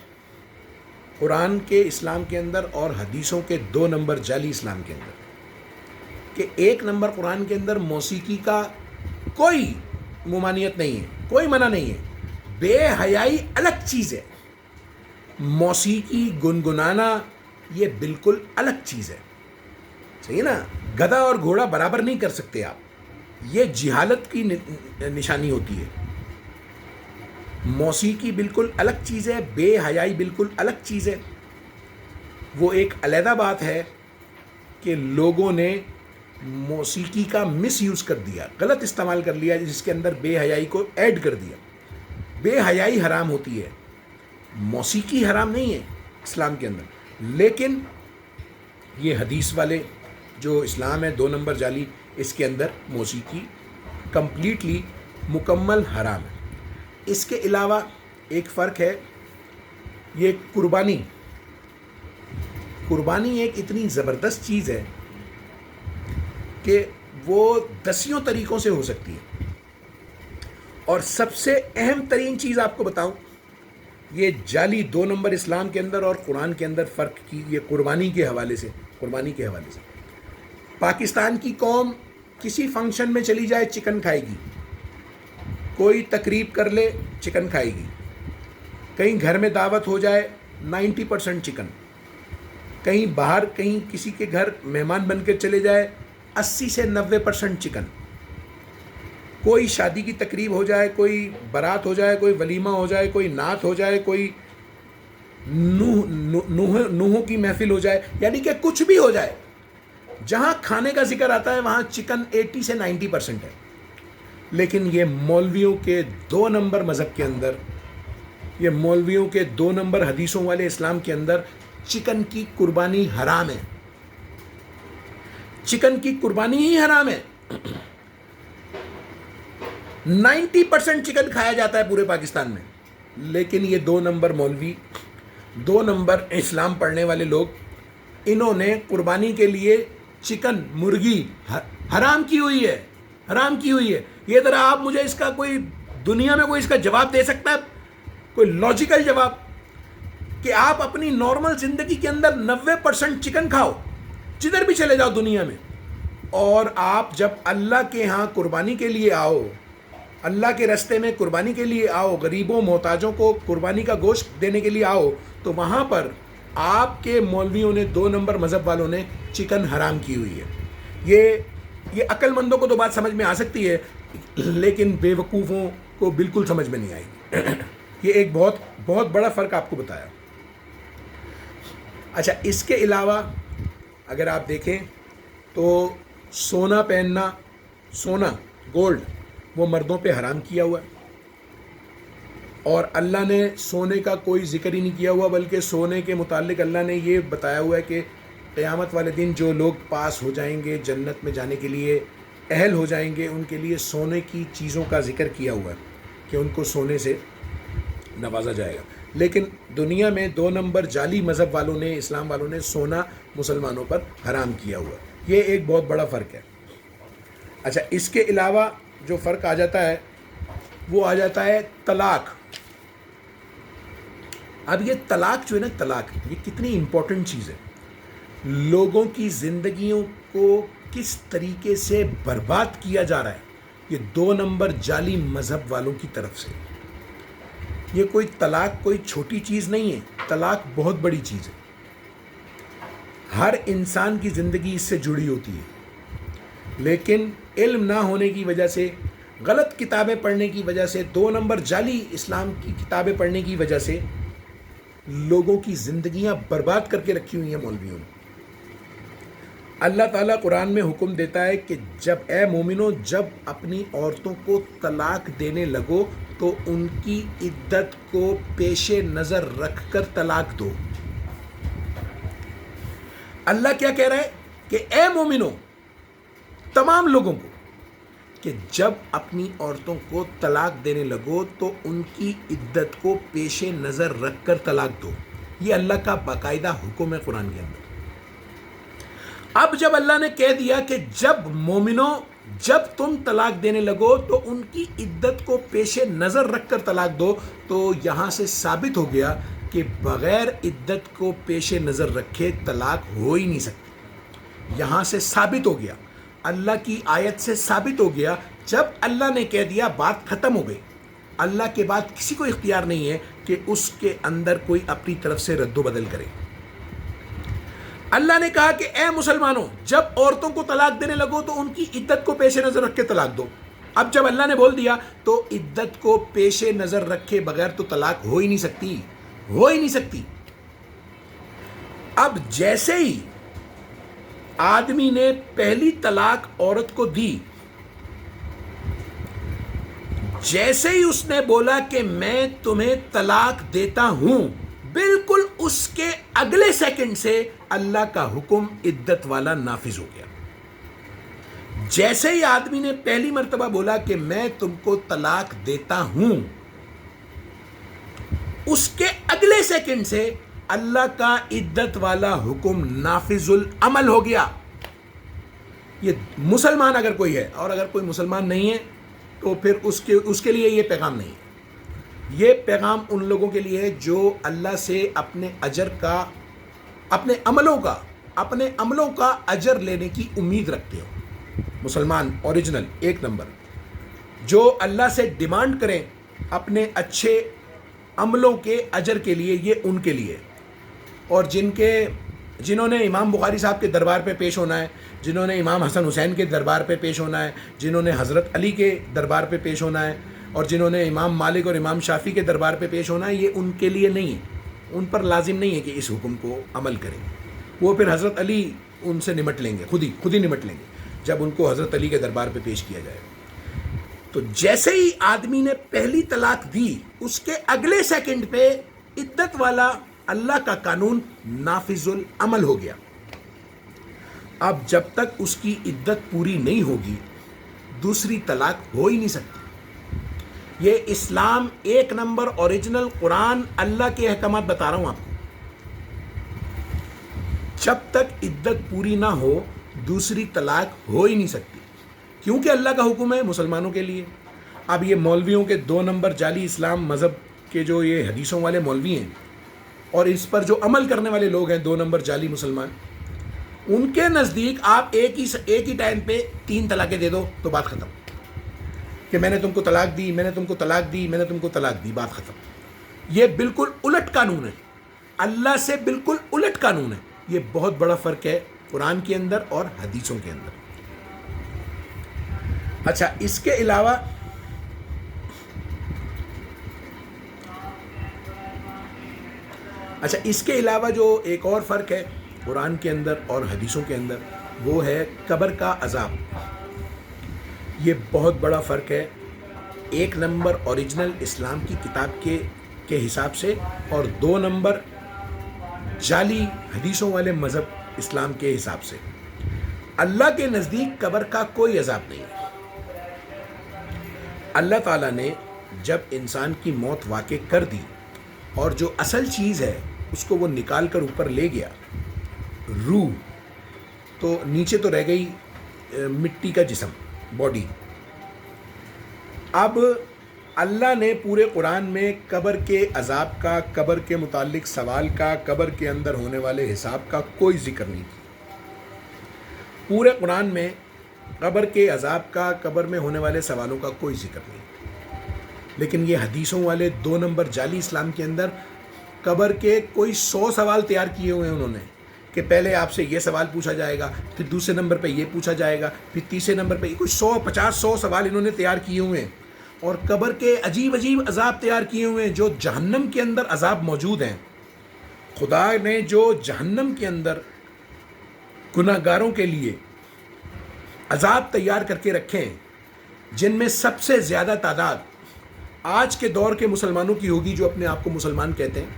Speaker 1: قرآن کے اسلام کے اندر اور حدیثوں کے 2 نمبر جعلی اسلام کے اندر، کہ 1 نمبر قرآن کے اندر موسیقی کا کوئی ممانعت نہیں ہے، کوئی منع نہیں ہے۔ بے حیائی الگ چیز ہے، موسیقی گنگنانا یہ بالکل الگ چیز ہے، صحیح نا؟ گدھا اور گھوڑا برابر نہیں کر سکتے آپ، یہ جہالت کی نشانی ہوتی ہے۔ موسیقی بالکل الگ چیز ہے، بے حیائی بالکل الگ چیز ہے۔ وہ ایک علیحدہ بات ہے کہ لوگوں نے موسیقی کا مس یوز کر دیا، غلط استعمال کر لیا، جس کے اندر بے حیائی کو ایڈ کر دیا۔ بے حیائی حرام ہوتی ہے، موسیقی حرام نہیں ہے اسلام کے اندر، لیکن یہ حدیث والے جو اسلام ہے 2 نمبر جعلی، اس کے اندر موسیقی کمپلیٹلی مکمل حرام ہے۔ اس کے علاوہ ایک فرق ہے، یہ قربانی ایک اتنی زبردست چیز ہے کہ وہ 10 طریقوں سے ہو سکتی ہے، اور سب سے اہم ترین چیز آپ کو بتاؤں، یہ جعلی 2 نمبر اسلام کے اندر اور قرآن کے اندر فرق کی یہ قربانی کے حوالے سے پاکستان کی قوم کسی فنکشن میں چلی جائے چکن کھائے گی، کوئی تقریب کر لے چکن کھائے گی، کہیں گھر میں دعوت ہو جائے 90% چکن، کہیں باہر کہیں کسی کے گھر مہمان بن کے چلے جائے 80 سے 90% چکن، کوئی شادی کی تقریب ہو جائے، کوئی بارات ہو جائے، کوئی ولیمہ ہو جائے، کوئی نعت ہو جائے، کوئی نوحوں کی محفل ہو جائے، یعنی کہ کچھ بھی ہو جائے، جہاں کھانے کا ذکر آتا ہے وہاں چکن 80 سے 90% ہے۔ لیکن یہ مولویوں کے 2 نمبر مذہب کے اندر، یہ مولویوں کے 2 نمبر حدیثوں والے اسلام کے اندر چکن کی قربانی حرام ہے، چکن کی قربانی ہی حرام ہے۔ 90% چکن کھایا جاتا ہے پورے پاکستان میں، لیکن یہ 2 نمبر مولوی، 2 نمبر اسلام پڑھنے والے لوگ، انہوں نے قربانی کے لیے چکن، مرغی حرام کی ہوئی ہے، حرام کی ہوئی ہے۔ یہ ذرا آپ مجھے اس کا کوئی دنیا میں کوئی اس کا جواب دے سکتا ہے، کوئی لاجیکل جواب، کہ آپ اپنی نارمل زندگی کے اندر 90% چکن کھاؤ، جدھر بھی چلے جاؤ دنیا میں، اور آپ جب اللہ کے ہاں قربانی کے لیے آؤ، اللہ کے راستے میں قربانی کے لیے آؤ، غریبوں محتاجوں کو قربانی کا گوشت دینے کے لیے آؤ، تو وہاں پر آپ کے مولویوں نے 2 نمبر مذہب والوں نے چکن حرام کی ہوئی ہے۔ یہ عقل مندوں کو تو بات سمجھ میں آ سکتی ہے، لیکن بے وقوفوں کو بالکل سمجھ میں نہیں آئے گی۔ یہ ایک بہت بڑا فرق آپ کو بتایا۔ اچھا، اس کے علاوہ اگر آپ دیکھیں تو سونا پہننا، سونا گولڈ، وہ مردوں پہ حرام کیا ہوا ہے، اور اللہ نے سونے کا کوئی ذکر ہی نہیں کیا ہوا، بلکہ سونے کے متعلق اللہ نے یہ بتایا ہوا ہے کہ قیامت والے دن جو لوگ پاس ہو جائیں گے، جنت میں جانے کے لیے اہل ہو جائیں گے، ان کے لیے سونے کی چیزوں کا ذکر کیا ہوا ہے کہ ان کو سونے سے نوازا جائے گا۔ لیکن دنیا میں 2 نمبر جعلی مذہب والوں نے، اسلام والوں نے سونا مسلمانوں پر حرام کیا ہوا. یہ ایک بہت بڑا فرق ہے. اچھا، اس کے علاوہ جو فرق آ جاتا ہے وہ آ جاتا ہے طلاق. اب یہ طلاق جو ہے نا، طلاق یہ کتنی امپورٹنٹ چیز ہے. لوگوں کی زندگیوں کو کس طریقے سے برباد کیا جا رہا ہے یہ 2 نمبر جعلی مذہب والوں کی طرف سے. یہ کوئی طلاق کوئی چھوٹی چیز نہیں ہے، طلاق بہت بڑی چیز ہے. ہر انسان کی زندگی اس سے جڑی ہوتی ہے، لیکن علم نہ ہونے کی وجہ سے، غلط کتابیں پڑھنے کی وجہ سے، 2 نمبر جعلی اسلام کی کتابیں پڑھنے کی وجہ سے لوگوں کی زندگیاں برباد کر کے رکھی ہوئی ہیں مولویوں نے. اللہ تعالیٰ قرآن میں حکم دیتا ہے کہ جب اے مومنو، جب اپنی عورتوں کو طلاق دینے لگو تو ان کی عدت کو پیش نظر رکھ کر طلاق دو. اللہ کیا کہہ رہا ہے کہ اے مومنو، تمام لوگوں کو، کہ جب اپنی عورتوں کو طلاق دینے لگو تو ان کی عدت کو پیش نظر رکھ کر طلاق دو. یہ اللہ کا باقاعدہ حکم ہے قرآن کے اندر. اب جب اللہ نے کہہ دیا کہ جب مومنوں، جب تم طلاق دینے لگو تو ان کی عدت کو پیش نظر رکھ کر طلاق دو، تو یہاں سے ثابت ہو گیا کہ بغیر عدت کو پیش نظر رکھے طلاق ہو ہی نہیں سکتی. یہاں سے ثابت ہو گیا، اللہ کی آیت سے ثابت ہو گیا. جب اللہ نے کہہ دیا بات ختم ہو گئی. اللہ کے بعد کسی کو اختیار نہیں ہے کہ اس کے اندر کوئی اپنی طرف سے رد و بدل کرے. اللہ نے کہا کہ اے مسلمانوں، جب عورتوں کو طلاق دینے لگو تو ان کی عدت کو پیش نظر رکھ کے طلاق دو. اب جب اللہ نے بول دیا تو عدت کو پیش نظر رکھے بغیر تو طلاق ہو ہی نہیں سکتی، ہو ہی نہیں سکتی. اب جیسے ہی آدمی نے پہلی طلاق عورت کو دی، جیسے ہی اس نے بولا کہ میں تمہیں طلاق دیتا ہوں، بالکل اس کے اگلے سیکنڈ سے اللہ کا حکم عدت والا نافذ ہو گیا. جیسے ہی آدمی نے پہلی مرتبہ بولا کہ میں تم کو طلاق دیتا ہوں، اس کے اگلے سیکنڈ سے اللہ کا عدت والا حکم نافذ العمل ہو گیا. یہ مسلمان اگر کوئی ہے، اور اگر کوئی مسلمان نہیں ہے تو پھر اس کے لیے یہ پیغام نہیں ہے. یہ پیغام ان لوگوں کے لیے ہے جو اللہ سے اپنے اجر کا، اپنے عملوں کا اجر لینے کی امید رکھتے ہو. مسلمان اوریجنل 1 نمبر جو اللہ سے ڈیمانڈ کریں اپنے اچھے عملوں کے اجر کے لیے، یہ ان کے لیے. اور جنہوں نے امام بخاری صاحب کے دربار پہ پیش ہونا ہے، جنہوں نے امام حسن حسین کے دربار پہ پیش ہونا ہے، جنہوں نے حضرت علی کے دربار پہ پیش ہونا ہے، اور جنہوں نے امام مالک اور امام شافعی کے دربار پہ پیش ہونا ہے، یہ ان کے لیے نہیں ہے. ان پر لازم نہیں ہے کہ اس حکم کو عمل کریں. وہ پھر حضرت علی ان سے نمٹ لیں گے، خود ہی نمٹ لیں گے جب ان کو حضرت علی کے دربار پہ پیش کیا جائے. تو جیسے ہی آدمی نے پہلی طلاق دی، اس کے اگلے سیکنڈ پہ عدت والا اللہ کا قانون نافذ العمل ہو گیا. اب جب تک اس کی عدت پوری نہیں ہوگی، دوسری طلاق ہو ہی نہیں سکتی. یہ اسلام 1 نمبر اوریجنل قرآن اللہ کے احکامات بتا رہا ہوں آپ کو. جب تک عدت پوری نہ ہو دوسری طلاق ہو ہی نہیں سکتی، کیونکہ اللہ کا حکم ہے مسلمانوں کے لیے. اب یہ مولویوں کے 2 نمبر جعلی اسلام مذہب کے جو یہ حدیثوں والے مولوی ہیں اور اس پر جو عمل کرنے والے لوگ ہیں 2 نمبر جعلی مسلمان، ان کے نزدیک آپ ایک ہی ٹائم پہ 3 طلاقیں دے دو تو بات ختم، کہ میں نے تم کو طلاق دی، میں نے تم کو طلاق دی، میں نے تم کو طلاق دی، بات ختم. یہ بالکل الٹ قانون ہے، اللہ سے بالکل الٹ قانون ہے. یہ بہت بڑا فرق ہے قرآن کے اندر اور حدیثوں کے اندر. اچھا، اس کے علاوہ جو ایک اور فرق ہے قرآن کے اندر اور حدیثوں کے اندر، وہ ہے قبر کا عذاب. یہ بہت بڑا فرق ہے 1 نمبر اوریجنل اسلام کی کتاب کے حساب سے اور 2 نمبر جعلی حدیثوں والے مذہب اسلام کے حساب سے. اللہ کے نزدیک قبر کا کوئی عذاب نہیں ہے. اللہ تعالیٰ نے جب انسان کی موت واقع کر دی اور جو اصل چیز ہے اس کو وہ نکال کر اوپر لے گیا، روح، تو نیچے تو رہ گئی مٹی کا جسم، باڈی۔ اب اللہ نے پورے قرآن میں قبر کے عذاب کا، قبر کے متعلق سوال کا، قبر کے اندر ہونے والے حساب کا کوئی ذکر نہیں کیا۔ پورے قرآن میں قبر کے عذاب کا، قبر میں ہونے والے سوالوں کا کوئی ذکر نہیں۔ لیکن یہ حدیثوں والے 2 نمبر جعلی اسلام کے اندر قبر کے کوئی 100 سوال تیار کیے ہوئے ہیں انہوں نے، کہ پہلے آپ سے یہ سوال پوچھا جائے گا، پھر دوسرے نمبر پہ یہ پوچھا جائے گا، پھر تیسرے نمبر پہ کوئی 100 سوال انہوں نے تیار کیے ہوئے ہیں، اور قبر کے عجیب عجیب عذاب تیار کیے ہوئے ہیں جو جہنم کے اندر عذاب موجود ہیں۔ خدا نے جو جہنم کے اندر گناہ گاروں کے لیے عذاب تیار کر کے رکھے ہیں، جن میں سب سے زیادہ تعداد آج کے دور کے مسلمانوں کی ہوگی، جو اپنے آپ کو مسلمان کہتے ہیں،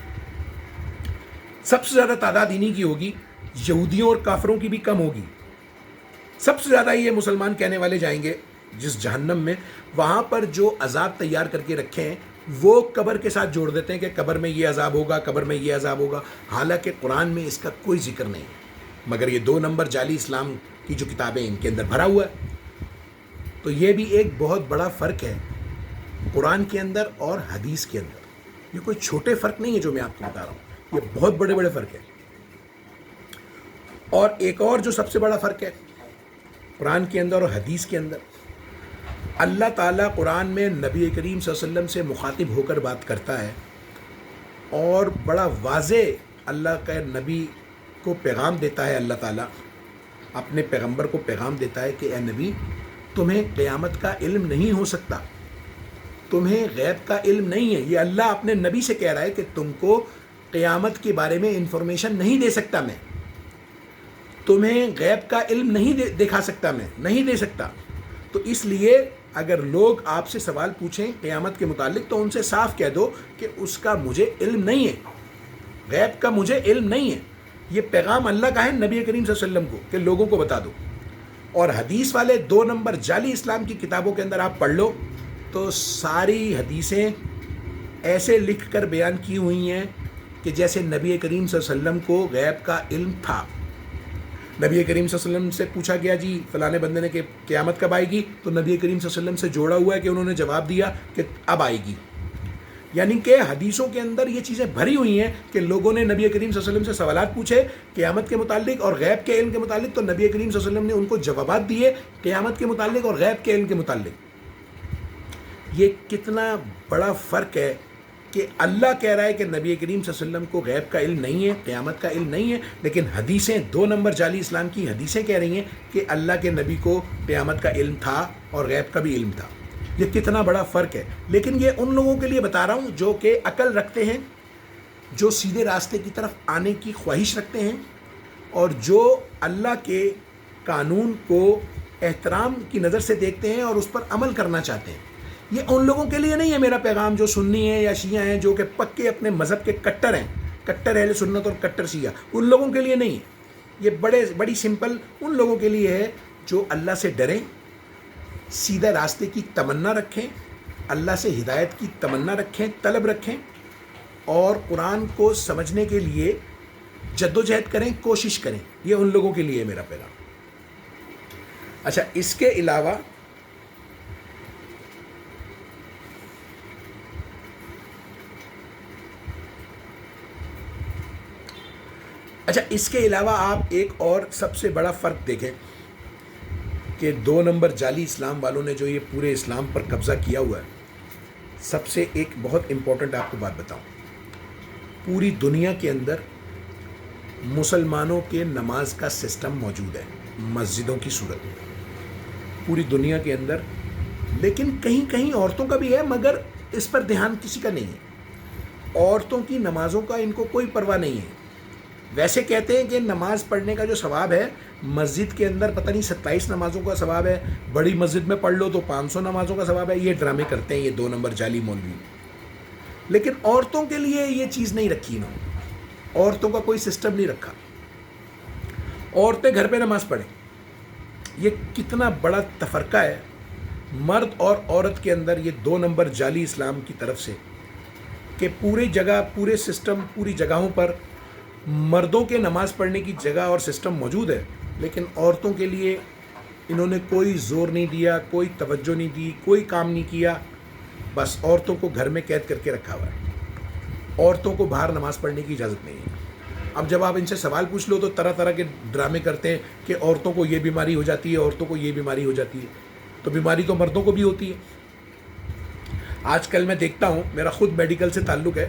Speaker 1: سب سے زیادہ تعداد انہی کی ہوگی، یہودیوں اور کافروں کی بھی کم ہوگی۔ سب سے زیادہ یہ مسلمان کہنے والے جائیں گے جس جہنم میں، وہاں پر جو عذاب تیار کر کے رکھے ہیں وہ قبر کے ساتھ جوڑ دیتے ہیں کہ قبر میں یہ عذاب ہوگا، قبر میں یہ عذاب ہوگا، حالانکہ قرآن میں اس کا کوئی ذکر نہیں ہے، مگر یہ 2 نمبر جعلی اسلام کی جو کتابیں ان کے اندر بھرا ہوا ہے۔ تو یہ بھی ایک بہت بڑا فرق ہے قرآن کے اندر اور حدیث کے اندر۔ یہ کوئی چھوٹے فرق نہیں ہے جو میں آپ کو بتا رہا ہوں، یہ بہت بڑے بڑے فرق ہے۔ اور ایک اور جو سب سے بڑا فرق ہے قرآن کے اندر اور حدیث کے اندر، اللہ تعالیٰ قرآن میں نبی کریم صلی اللہ علیہ وسلم سے مخاطب ہو کر بات کرتا ہے، اور بڑا واضح اللہ کا نبی کو پیغام دیتا ہے، اللہ تعالیٰ اپنے پیغمبر کو پیغام دیتا ہے کہ اے نبی، تمہیں قیامت کا علم نہیں ہو سکتا، تمہیں غیب کا علم نہیں ہے۔ یہ اللہ اپنے نبی سے کہہ رہا ہے کہ تم کو قیامت کے بارے میں انفارمیشن نہیں دے سکتا میں، تمہیں غیب کا علم نہیں دکھا سکتا میں، نہیں دے سکتا۔ تو اس لیے اگر لوگ آپ سے سوال پوچھیں قیامت کے متعلق تو ان سے صاف کہہ دو کہ اس کا مجھے علم نہیں ہے، غیب کا مجھے علم نہیں ہے۔ یہ پیغام اللہ کا ہے نبی کریم صلی اللہ علیہ وسلم کو کہ لوگوں کو بتا دو۔ اور حدیث والے 2 نمبر جعلی اسلام کی کتابوں کے اندر آپ پڑھ لو تو ساری حدیثیں ایسے لکھ کر بیان کی ہوئی ہیں کہ جیسے نبی کریم صلی اللہ علیہ وسلم کو غیب کا علم تھا۔ نبی کریم صلی اللہ علیہ وسلم سے پوچھا گیا جی فلانے بندے نے کہ قیامت کب آئے گی، تو نبی کریم صلی اللہ علیہ وسلم سے جوڑا ہوا ہے کہ انہوں نے جواب دیا کہ اب آئے گی۔ یعنی کہ حدیثوں کے اندر یہ چیزیں بھری ہوئی ہیں کہ لوگوں نے نبی کریم صلی اللہ علیہ وسلم سے سوالات پوچھے قیامت کے متعلق اور غیب کے علم کے متعلق، تو نبی کریم صلی اللہ علیہ وسلم نے ان کو جوابات دیے قیامت کے متعلق اور غیب کے علم کے متعلق۔ یہ کتنا بڑا فرق ہے کہ اللہ کہہ رہا ہے کہ نبی کریم صلی اللہ علیہ وسلم کو غیب کا علم نہیں ہے، قیامت کا علم نہیں ہے، لیکن حدیثیں 2 نمبر جعلی اسلام کی حدیثیں کہہ رہی ہیں کہ اللہ کے نبی کو قیامت کا علم تھا اور غیب کا بھی علم تھا۔ یہ کتنا بڑا فرق ہے۔ لیکن یہ ان لوگوں کے لیے بتا رہا ہوں جو کہ عقل رکھتے ہیں، جو سیدھے راستے کی طرف آنے کی خواہش رکھتے ہیں، اور جو اللہ کے قانون کو احترام کی نظر سے دیکھتے ہیں اور اس پر عمل کرنا چاہتے ہیں۔ یہ ان لوگوں کے لیے نہیں ہے میرا پیغام جو سنی ہیں یا شیعہ ہیں، جو کہ پکے اپنے مذہب کے کٹر ہیں، کٹر اہل سنت اور کٹر شیعہ، ان لوگوں کے لیے نہیں ہے۔ یہ بڑی سمپل ان لوگوں کے لیے ہے جو اللہ سے ڈریں، سیدھا راستے کی تمنا رکھیں، اللہ سے ہدایت کی تمنا رکھیں، طلب رکھیں، اور قرآن کو سمجھنے کے لیے جدوجہد کریں، کوشش کریں۔ یہ ان لوگوں کے لیے ہے میرا پیغام۔ اچھا، اس کے علاوہ آپ ایک اور سب سے بڑا فرق دیکھیں کہ 2 نمبر جعلی اسلام والوں نے جو یہ پورے اسلام پر قبضہ کیا ہوا ہے، سب سے ایک بہت امپورٹنٹ آپ کو بات بتاؤں، پوری دنیا کے اندر مسلمانوں کے نماز کا سسٹم موجود ہے مسجدوں کی صورت میں، پوری دنیا کے اندر، لیکن کہیں کہیں عورتوں کا بھی ہے، مگر اس پر دھیان کسی کا نہیں ہے۔ عورتوں کی نمازوں کا ان کو کوئی پرواہ نہیں ہے۔ ویسے کہتے ہیں کہ نماز پڑھنے کا جو ثواب ہے مسجد کے اندر پتہ نہیں 27 نمازوں کا ثواب ہے، بڑی مسجد میں پڑھ لو تو 500 نمازوں کا ثواب ہے۔ یہ ڈرامے کرتے ہیں یہ 2 نمبر جعلی مولوی، لیکن عورتوں کے لیے یہ چیز نہیں رکھی انہوں نے، عورتوں کا کوئی سسٹم نہیں رکھا، عورتیں گھر پہ نماز پڑھیں۔ یہ کتنا بڑا تفرقہ ہے مرد اور عورت کے اندر، یہ 2 نمبر جعلی اسلام کی طرف سے، کہ پورے جگہ پورے سسٹم پوری جگہوں پر مردوں کے نماز پڑھنے کی جگہ اور سسٹم موجود ہے، لیکن عورتوں کے لیے انہوں نے کوئی زور نہیں دیا، کوئی توجہ نہیں دی، کوئی کام نہیں کیا. بس عورتوں کو گھر میں قید کر کے رکھا ہوا ہے. عورتوں کو باہر نماز پڑھنے کی اجازت نہیں ہے. اب جب آپ ان سے سوال پوچھ لو تو طرح طرح کے ڈرامے کرتے ہیں کہ عورتوں کو یہ بیماری ہو جاتی ہے، عورتوں کو یہ بیماری ہو جاتی ہے. تو بیماری تو مردوں کو بھی ہوتی ہے. آج کل میں دیکھتا ہوں، میرا خود میڈیکل سے تعلق ہے،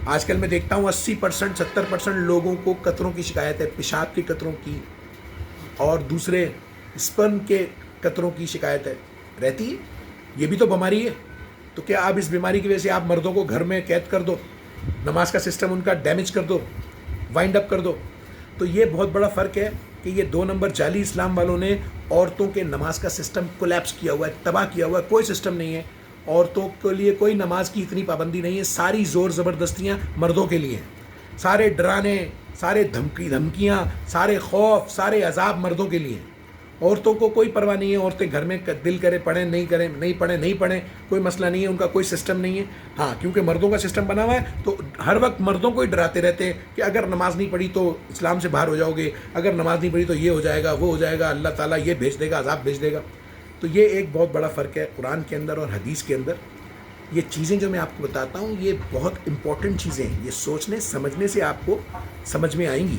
Speaker 1: آج کل میں دیکھتا ہوں 80% 70% لوگوں کو قطروں کی شکایت ہے، پیشاب کے قطروں کی اور دوسرے اسپرم کے قطروں کی شکایت ہے رہتی ہے. یہ بھی تو بیماری ہے. تو کیا آپ اس بیماری کی وجہ سے آپ مردوں کو گھر میں قید کر دو، نماز کا سسٹم ان کا ڈیمیج کر دو، وائنڈ اپ کر دو؟ تو یہ بہت بڑا فرق ہے کہ یہ 2 نمبر جعلی اسلام والوں نے عورتوں کے نماز کا سسٹم کولیپس کیا ہوا ہے، تباہ کیا ہوا ہے. کوئی سسٹم نہیں ہے عورتوں کے لیے، کوئی نماز کی اتنی پابندی نہیں ہے. ساری زور زبردستیاں مردوں کے لیے ہیں، سارے ڈرانے، سارے دھمکیاں، سارے خوف، سارے عذاب مردوں کے لیے ہیں. عورتوں کو کوئی پرواہ نہیں ہے. عورتیں گھر میں دل کرے پڑھیں، نہیں کریں نہیں پڑھیں، کوئی مسئلہ نہیں ہے. ان کا کوئی سسٹم نہیں ہے. ہاں، کیونکہ مردوں کا سسٹم بنا ہوا ہے تو ہر وقت مردوں کو ہی ڈراتے رہتے ہیں کہ اگر نماز نہیں پڑھی تو اسلام سے باہر ہو جاؤ گے، اگر نماز نہیں پڑھی تو یہ ہو جائے گا، وہ ہو جائے گا، اللہ تعالیٰ یہ بھیج دے گا، عذاب بھیج دے گا. تو یہ ایک بہت بڑا فرق ہے قرآن کے اندر اور حدیث کے اندر. یہ چیزیں جو میں آپ کو بتاتا ہوں یہ بہت امپورٹنٹ چیزیں ہیں. یہ سوچنے سمجھنے سے آپ کو سمجھ میں آئیں گی.